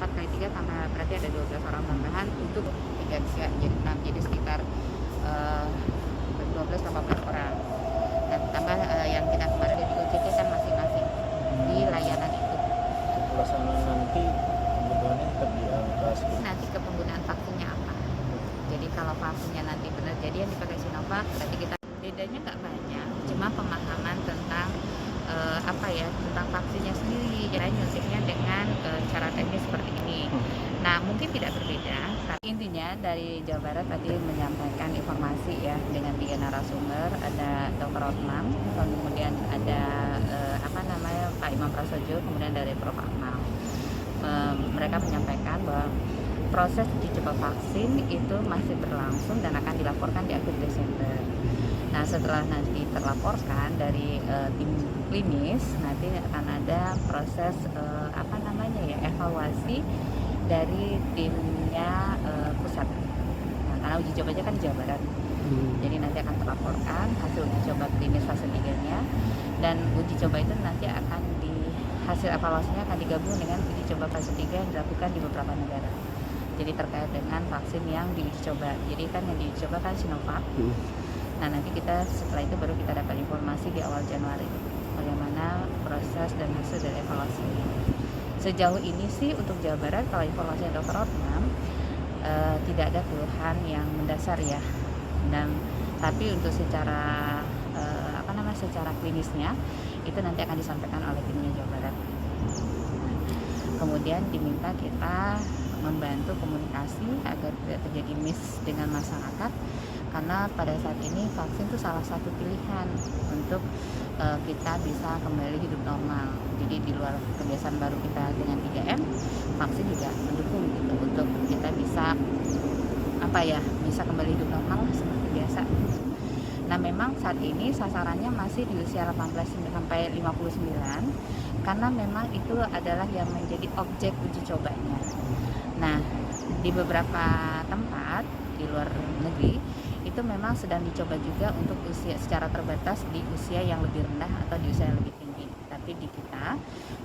4 kali 3 tambah berarti ada 12 orang tambahan untuk 3 jadi 6, jadi sekitar 12 14 orang. Nah, tambah yang kita kemarin di OJT kan masing-masing di layanan itu. Pelaksanaan nanti kebutuhannya tetap di angka segitu. Nanti ke penggunaan vaksinnya apa. Jadi kalau vaksinnya nanti benar jadi yang dipakai Sinovac, berarti kita bedanya nggak banyak, cuma pemahaman tentang tentang vaksinnya sendiri. Jadi nyuntiknya dengan cara teknis seperti ini. Nah, mungkin tidak berbeda. Tapi intinya dari Jawa Barat tadi menyampaikan informasi ya dengan 3 narasumber, ada Dr. Otman, kemudian ada Pak Imam Prasojo, kemudian dari Prof. Akmal. Mereka menyampaikan bahwa proses uji coba vaksin itu masih berlangsung dan akan dilaporkan di akhir Desember. Nah, setelah nanti terlaporkan dari tim klinis, nanti akan ada proses evaluasi dari timnya pusat. Nah, karena uji cobanya kan di Jawa Barat. Jadi nanti akan terlaporkan hasil uji coba klinis fase 3-nya, dan uji coba itu nanti akan hasil evaluasinya akan digabung dengan uji coba fase 3 yang dilakukan di beberapa negara. Jadi terkait dengan vaksin yang diuji coba. Jadi kan yang diuji coba kan Sinovac. Nah, nanti kita setelah itu baru kita dapat informasi di awal Januari bagaimana proses dan hasil dari evaluasi ini. Sejauh ini sih untuk Jawa Barat, kalau informasi Dr. Otman tidak ada keluhan yang mendasar ya. Tapi untuk secara secara klinisnya itu nanti akan disampaikan oleh timnya Jawa Barat. Kemudian diminta kita membantu komunikasi agar tidak terjadi miss dengan masyarakat, karena pada saat ini vaksin itu salah satu pilihan untuk kita bisa kembali hidup normal. Jadi di luar kebiasaan baru kita dengan 3M, vaksin juga mendukung gitu untuk kita bisa bisa kembali hidup normal seperti biasa. Nah, memang saat ini sasarannya masih di usia 18 sampai 59 karena memang itu adalah yang menjadi objek uji cobanya. Nah, di beberapa tempat di luar negeri itu memang sedang dicoba juga untuk usia secara terbatas di usia yang lebih rendah atau di usia yang lebih tinggi. Tapi di kita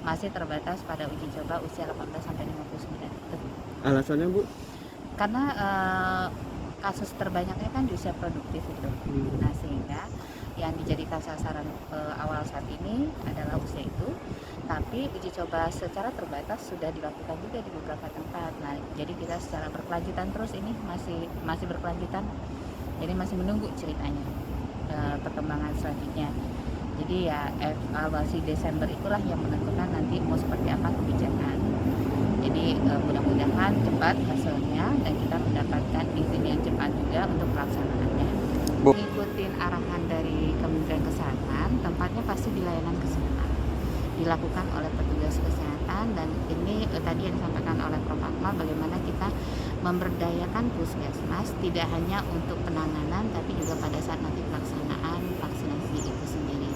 masih terbatas pada uji coba usia 18 sampai 59 itu. Alasannya, Bu? Karena kasus terbanyaknya kan di usia produktif itu. Nah, sehingga yang dijadikan sasaran awal saat ini adalah usia itu, tapi uji coba secara terbatas sudah dilakukan juga di beberapa tempat. Nah, jadi kita secara berkelanjutan terus ini masih berkelanjutan, jadi masih menunggu ceritanya perkembangan selanjutnya. Jadi ya evaluasi Desember itulah yang menentukan nanti mau seperti apa kebijakan. Jadi mudah-mudahan cepat hasilnya dan kita mendapatkan izin yang cepat juga untuk pelaksanaannya. Mengikuti arahan dari Kementerian Kesehatan, tempatnya pasti di layanan kesehatan, dilakukan oleh petugas kesehatan, dan ini tadi yang disampaikan oleh Prof. Akmal bagaimana kita memberdayakan puskesmas tidak hanya untuk penanganan tapi juga pada saat nanti pelaksanaan vaksinasi itu sendiri.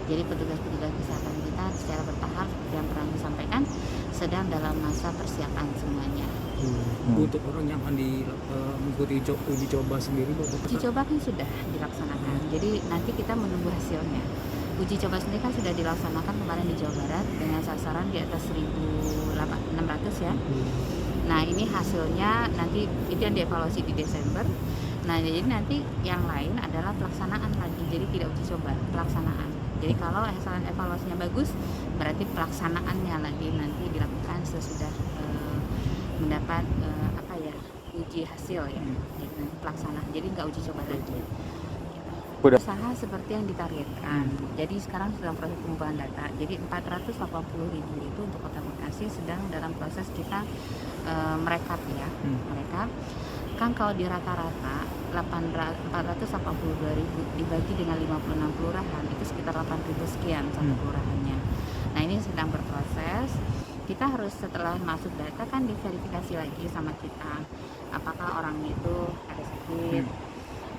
Jadi petugas-petugas kesehatan kita secara bertahap yang pernah disampaikan sedang dalam masa persiapan semuanya. Untuk orang yang akan mengikuti uji coba sendiri, uji coba kan sudah dilaksanakan, jadi nanti kita menunggu hasilnya. Uji coba sendiri kan sudah dilaksanakan kemarin di Jawa Barat dengan sasaran di atas 1.600 ya. Nah, ini hasilnya nanti itu yang dievaluasi di Desember. Nah, jadi nanti yang lain adalah pelaksanaan lagi, jadi tidak uji coba, pelaksanaan. Jadi kalau hasil evaluasinya bagus, berarti pelaksanaannya lagi nanti dilakukan sesudah mendapat uji hasil ya. Jadi nanti pelaksanaan, jadi nggak uji coba lagi. Usaha seperti yang ditargetkan. Jadi sekarang sedang proses pengumpulan data. Jadi 480.000 itu untuk Kota Bekasi sedang dalam proses kita merekap ya. Merekap. Kan kalau di rata-rata 482.000 dibagi dengan 56 kelurahan itu sekitar 8.000 sekian satu kelurahannya. Nah, ini sedang berproses. Kita harus setelah masuk data kan diverifikasi lagi sama kita apakah orang itu ada sakit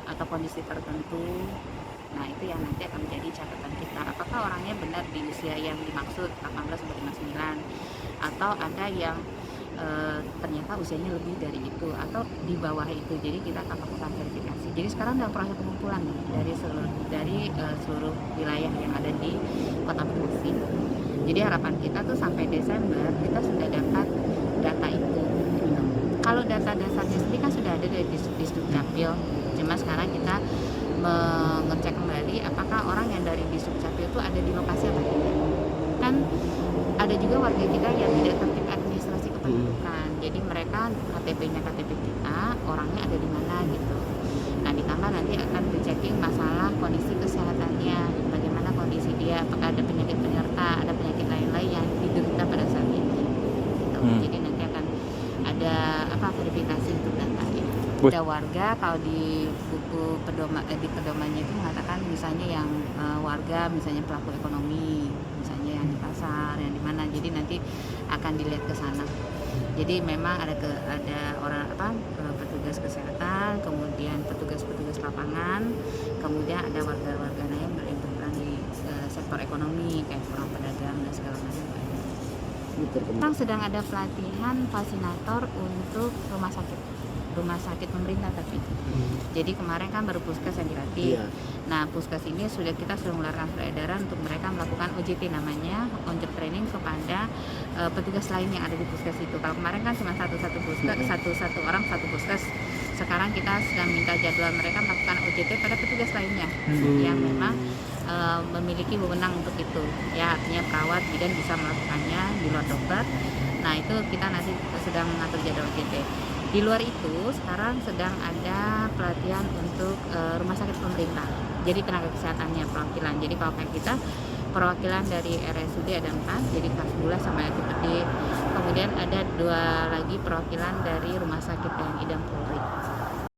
atau kondisi tertentu. Nah, itu yang nanti akan menjadi catatan kita, apakah orangnya benar di usia yang dimaksud 18 sampai 59 atau ada yang ternyata usianya lebih dari itu atau di bawah itu. Jadi kita akan lakukan verifikasi. Jadi sekarang dalam proses pengumpulan dari seluruh wilayah yang ada di Kota Bekasi. Jadi harapan kita tuh sampai Desember kita sudah dapat data Kalau data dasarnya sendiri kan sudah ada dari Disduk Capil. Cuma sekarang kita mengecek kembali apakah orang yang dari Disduk Capil itu ada di lokasi apa tidak. Kan ada juga warga kita yang tidak tertib administrasi kependudukan. Jadi mereka KTP-nya KTP kita, orangnya ada di mana gitu. Nah, ditambah nanti akan di-checking masalah kondisi kesehatannya, bagaimana kondisi dia, apakah ada penyakit penyerta, ada penyakit lain-lain yang diderita pada saat ini. Gitu. Jadi nanti akan ada verifikasi untuk datanya. Ada warga kalau di buku di pedomannya itu mengatakan misalnya yang warga misalnya pelaku ekonomi, misalnya yang di pasar, yang di mana. Jadi nanti akan dilihat ke sana. Jadi memang ada orang petugas kesehatan, kemudian petugas lapangan, kemudian ada warga-warga yang berperan di sektor ekonomi kayak orang pedagang dan segala macam. Sekarang sedang ada pelatihan vaksinator untuk rumah sakit pemerintah tapi. Jadi kemarin kan baru puskes yang dilatih. Nah, puskes ini kita sudah mengeluarkan surat edaran untuk mereka melakukan OJT namanya, on job training kepada petugas lain yang ada di puskes itu. Kalau kemarin kan cuma satu orang satu puskes. Sekarang kita sedang minta jadwal mereka melakukan OJT pada petugas lainnya yang memang memiliki wewenang untuk itu. Ya, artinya perawat bidan bisa melakukannya di luar dokter. Nah, itu kita nanti sedang mengatur jadwal OJT. Di luar itu sekarang sedang ada pelatihan untuk rumah sakit pemerintah. Jadi tenaga kesehatannya perwakilan. Jadi kalau kayak kita perwakilan dari RSUD ada 4, jadi Kasbula sama Yakupedi. Kemudian ada 2 lagi perwakilan dari rumah sakit TNI dan Polri.